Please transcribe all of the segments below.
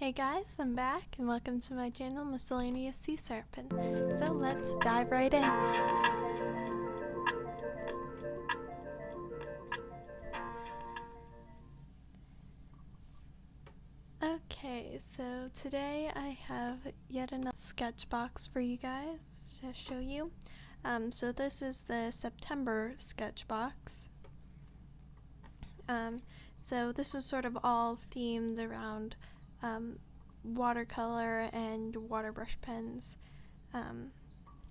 Hey guys, I'm back and welcome to my channel, Miscellaneous Sea Serpent. So let's dive right in. Okay, so today I have yet another sketchbox for you guys to show you. So this is the September SketchBox. So this was sort of all themed around watercolor and waterbrush pens.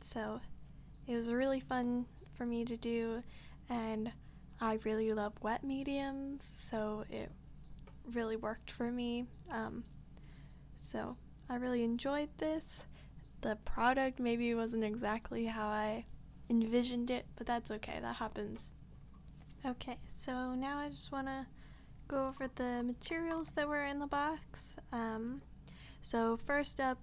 So it was really fun for me to do, and I really love wet mediums, so it really worked for me. So I really enjoyed this. The product maybe wasn't exactly how I envisioned it, but that's okay, that happens. Okay, so now I just want to go over the materials that were in the box. So first up,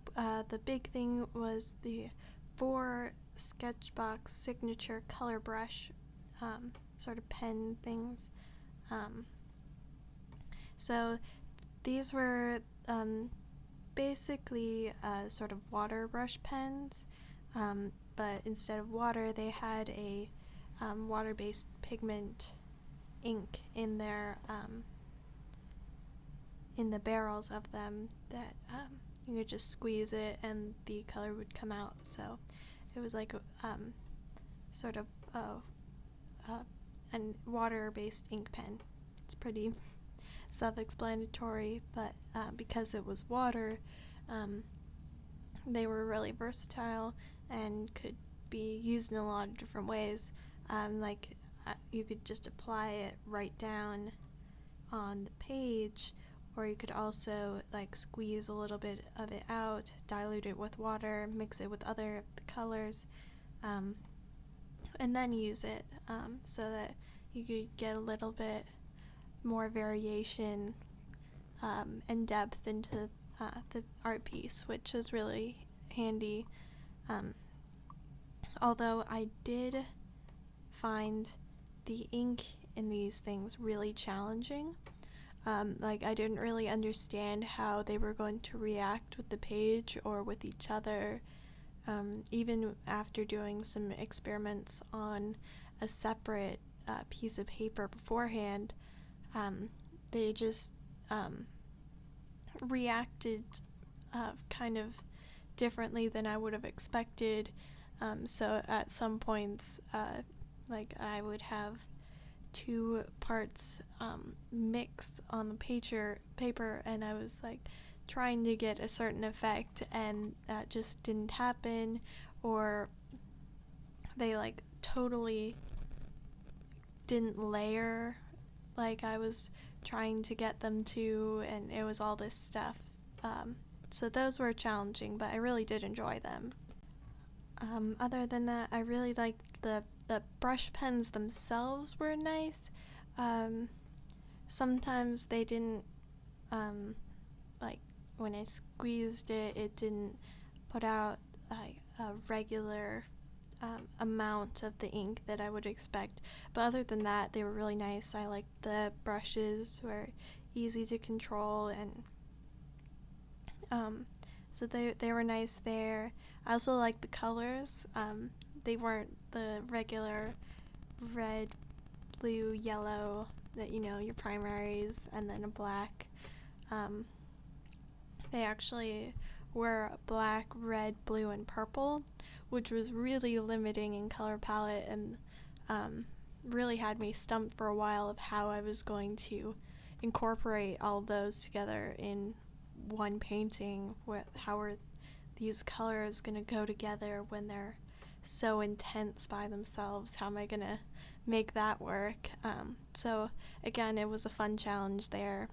the big thing was the 4 SketchBox Signature color brush sort of pen things. So these were basically sort of water brush pens, but instead of water they had a water-based pigment ink in their in the barrels of them that you could just squeeze it and the color would come out. So it was like sort of a water-based ink pen. It's pretty self-explanatory, but because it was water, they were really versatile and could be used in a lot of different ways. You could just apply it right down on the page, or you could also like squeeze a little bit of it out, dilute it with water, mix it with other colors, and then use it so that you could get a little bit more variation and depth into the art piece, which is really handy. Although I did find the ink in these things really challenging. Like I didn't really understand how they were going to react with the page or with each other. Even after doing some experiments on a separate piece of paper beforehand, they just reacted kind of differently than I would have expected. So at some points, like I would have 2 parts mixed on the paper, and I was like trying to get a certain effect, and that just didn't happen, or they like totally didn't layer like I was trying to get them to, and it was all this stuff. So those were challenging, but I really did enjoy them. Other than that, I really liked the brush pens themselves were nice. Sometimes they didn't, like when I squeezed it, it didn't put out like a regular amount of the ink that I would expect, but other than that they were really nice. I liked the brushes, were easy to control, and so they were nice there. I also liked the colors. They weren't the regular red, blue, yellow that your primaries and then a black. They actually were black, red, blue, and purple, which was really limiting in color palette, and really had me stumped for a while of how I was going to incorporate all those together in one painting. How are these colors going to go together when they're so intense by themselves? How am I going to make that work? So again, it was a fun challenge there.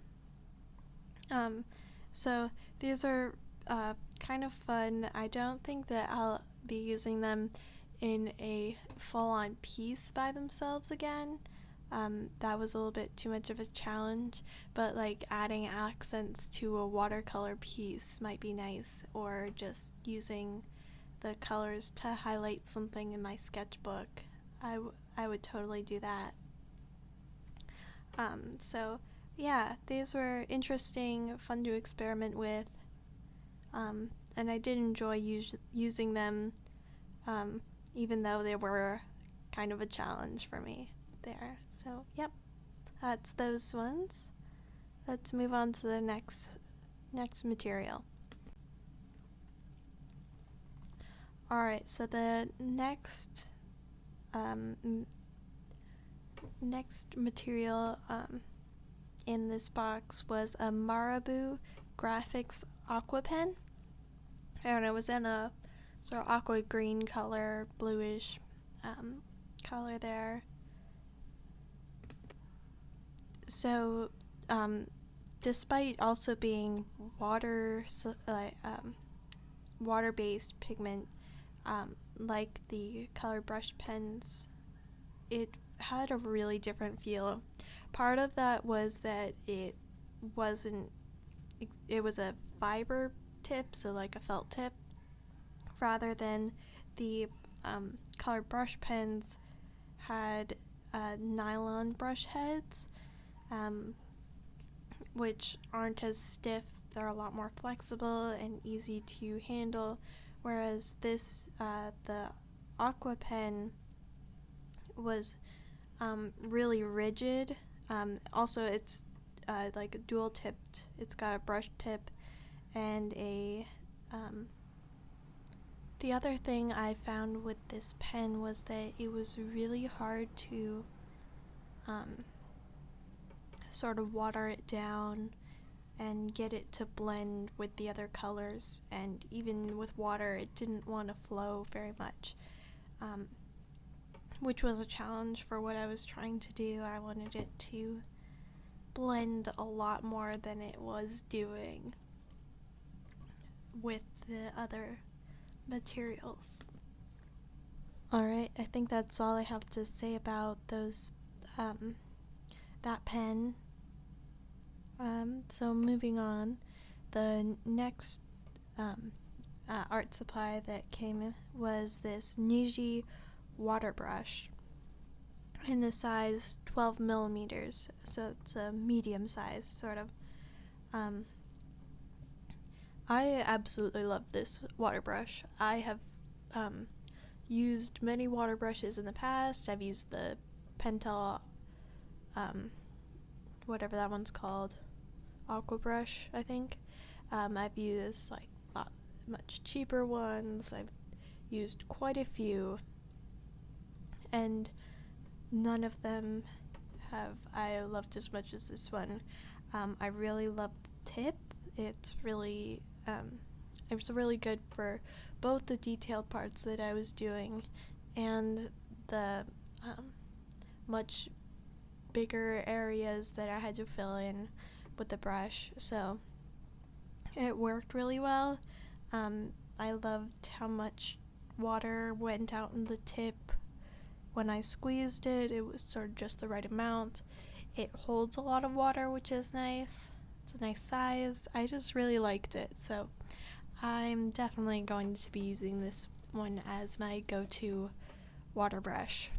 So these are kind of fun. I don't think that I'll be using them in a full-on piece by themselves again. That was a little bit too much of a challenge, but like adding accents to a watercolor piece might be nice, or just using the colors to highlight something in my sketchbook. I would totally do that. So yeah, these were interesting, fun to experiment with, and I did enjoy using them, um, even though they were kind of a challenge for me there. So, yep, that's those ones. Let's move on to the next material. Alright, so the next material in this box was a Marabu Graphix Aqua Pen. And it was in a sort of aqua green color, bluish color there. So, despite also being water-based pigment, like the color brush pens, it had a really different feel. Part of that was that it was a fiber tip, so like a felt tip, rather than the colored brush pens had nylon brush heads, which aren't as stiff. They're a lot more flexible and easy to handle, whereas this, the Aqua Pen, was really rigid. Also, it's like a dual tipped. It's got a brush tip and a the other thing I found with this pen was that it was really hard to sort of water it down and get it to blend with the other colors, and even with water it didn't want to flow very much, which was a challenge for what I was trying to do. I wanted it to blend a lot more than it was doing with the other materials. Alright, I think that's all I have to say about those, that pen. So moving on, the next art supply that came was this Niji waterbrush in the size 12 millimeters, so it's a medium size sort of. I absolutely love this water brush. I have used many water brushes in the past. I've used the Pentel, whatever that one's called, Aqua Brush, I think. I've used like much cheaper ones. I've used quite a few, and none of them have I loved as much as this one. I really love the tip. It's really it was really good for both the detailed parts that I was doing and the much bigger areas that I had to fill in with the brush, so it worked really well. I loved how much water went out in the tip. When I squeezed it, it was sort of just the right amount. It holds a lot of water, which is nice. It's a nice size. I just really liked it, so I'm definitely going to be using this one as my go-to water brush.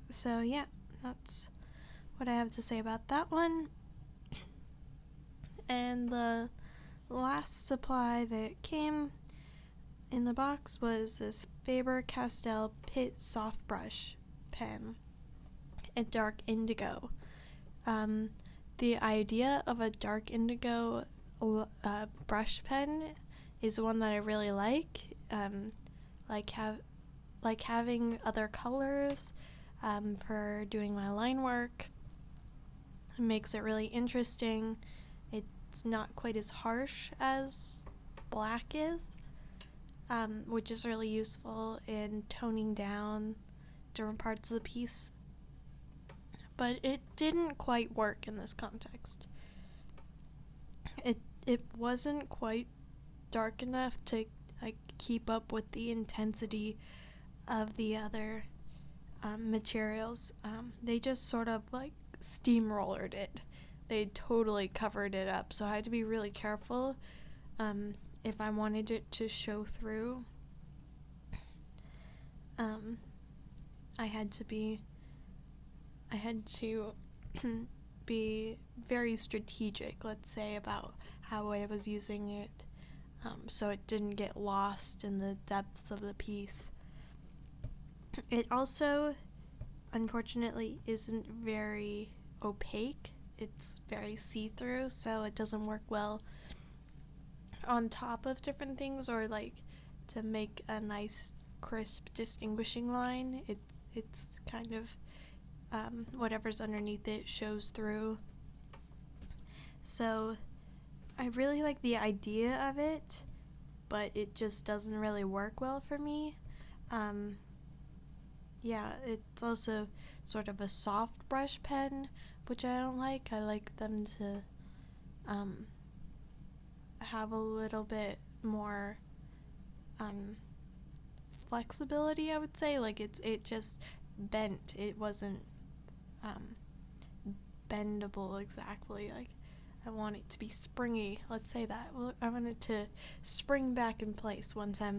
So yeah, that's what I have to say about that one. And the last supply that came in the box was this Faber-Castell Pitt soft brush pen in dark indigo. The idea of a dark indigo brush pen is one that I really like. Like having other colors for doing my line work. It makes it really interesting. It's not quite as harsh as black is, which is really useful in toning down different parts of the piece. But it didn't quite work in this context. It wasn't quite dark enough to keep up with the intensity of the other materials. They just sort of steamrollered it. They totally covered it up, so I had to be really careful if I wanted it to show through. I had to be very strategic, let's say, about how I was using it, so it didn't get lost in the depths of the piece. It also, unfortunately, isn't very opaque. It's very see-through, so it doesn't work well on top of different things, or like to make a nice crisp distinguishing line. It's kind of whatever's underneath it shows through. So I really like the idea of it, but it just doesn't really work well for me. Yeah, it's also sort of a soft brush pen, which I don't like. I like them to have a little bit more flexibility, I would say. Like it just bent. It wasn't bendable exactly. Like I want it to be springy. Let's say that. Well, I want it to spring back in place once I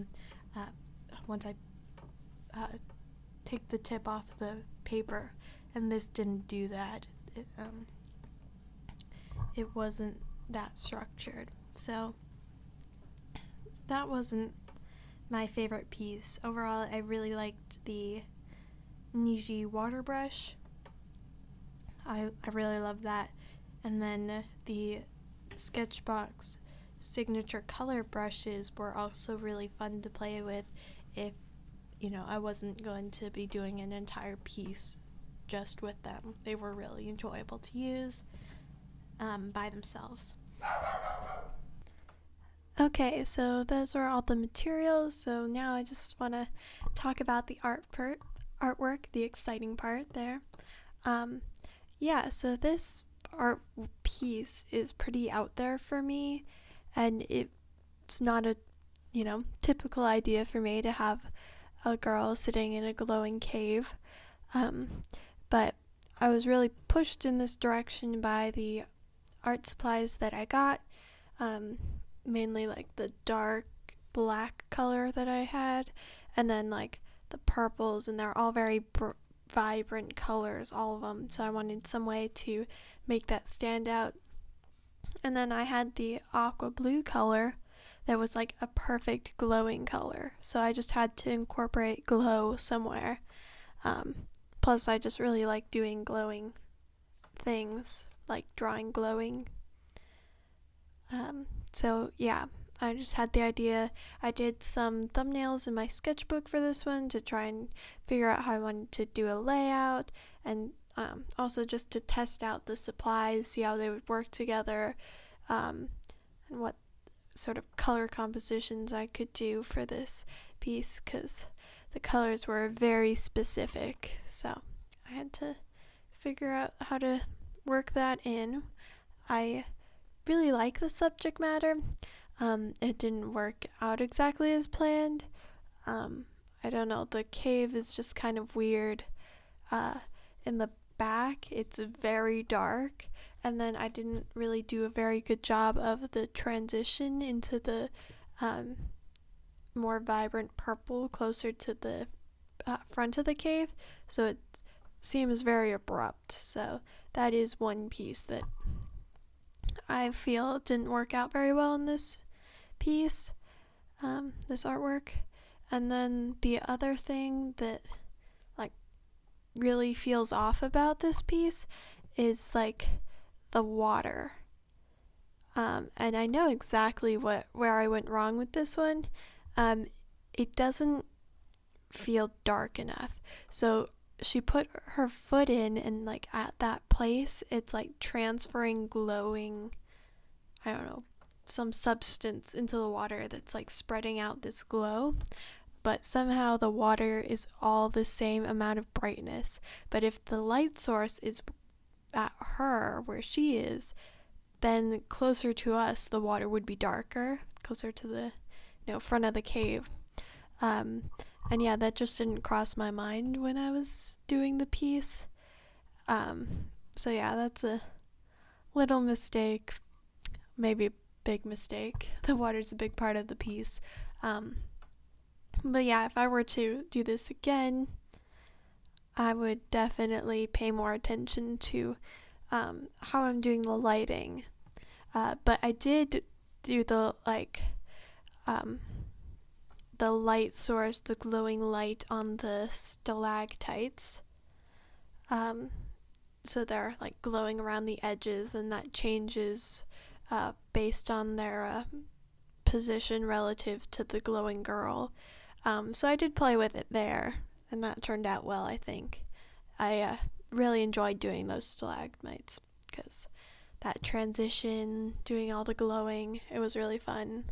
take the tip off the paper, and this didn't do that. It wasn't that structured. So that wasn't my favorite piece. Overall, I really liked the Niji waterbrush. I really love that. And then the SketchBox Signature color brushes were also really fun to play with if, I wasn't going to be doing an entire piece just with them. They were really enjoyable to use by themselves. Okay, so those are all the materials, so now I just want to talk about the artwork, the exciting part there. Yeah, so this art piece is pretty out there for me, and it's not a, typical idea for me to have a girl sitting in a glowing cave, but I was really pushed in this direction by the art supplies that I got, mainly like the dark black color that I had, and then like the purples, and they're all very vibrant colors, all of them, so I wanted some way to make that stand out. And then I had the aqua blue color that was like a perfect glowing color, so I just had to incorporate glow somewhere. Plus I just really like doing glowing things, like drawing glowing. So yeah, I just had the idea. I did some thumbnails in my sketchbook for this one to try and figure out how I wanted to do a layout, and also just to test out the supplies, see how they would work together, and what sort of color compositions I could do for this piece, because the colors were very specific, so I had to figure out how to work that in. I really like the subject matter. It didn't work out exactly as planned. I don't know, the cave is just kind of weird. In the back, it's very dark, and then I didn't really do a very good job of the transition into the more vibrant purple closer to the front of the cave, so it seems very abrupt. So that is one piece that I feel didn't work out very well in this piece, this artwork. And then the other thing that like really feels off about this piece is like the water. And I know exactly where I went wrong with this one. It doesn't feel dark enough. So she put her foot in, and like at that place it's like transferring glowing, I don't know, some substance into the water that's like spreading out this glow, but somehow the water is all the same amount of brightness. But if the light source is at her, where she is, then closer to us the water would be darker, closer to the front of the cave. And yeah, that just didn't cross my mind when I was doing the piece. So yeah, that's a little mistake, maybe a big mistake. The water's a big part of the piece. But yeah, if I were to do this again, I would definitely pay more attention to how I'm doing the lighting. But I did do the the light source, the glowing light on the stalactites. So they're like glowing around the edges, and that changes based on their position relative to the glowing girl. So I did play with it there, and that turned out well, I think. I really enjoyed doing those stalagmites because that transition, doing all the glowing, it was really fun.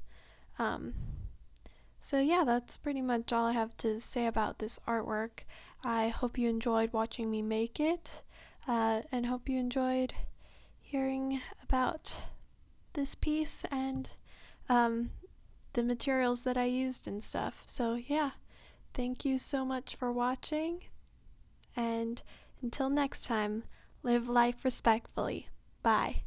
So yeah, that's pretty much all I have to say about this artwork. I hope you enjoyed watching me make it, and hope you enjoyed hearing about this piece and the materials that I used and stuff. So yeah, thank you so much for watching, and until next time, live life respectfully. Bye.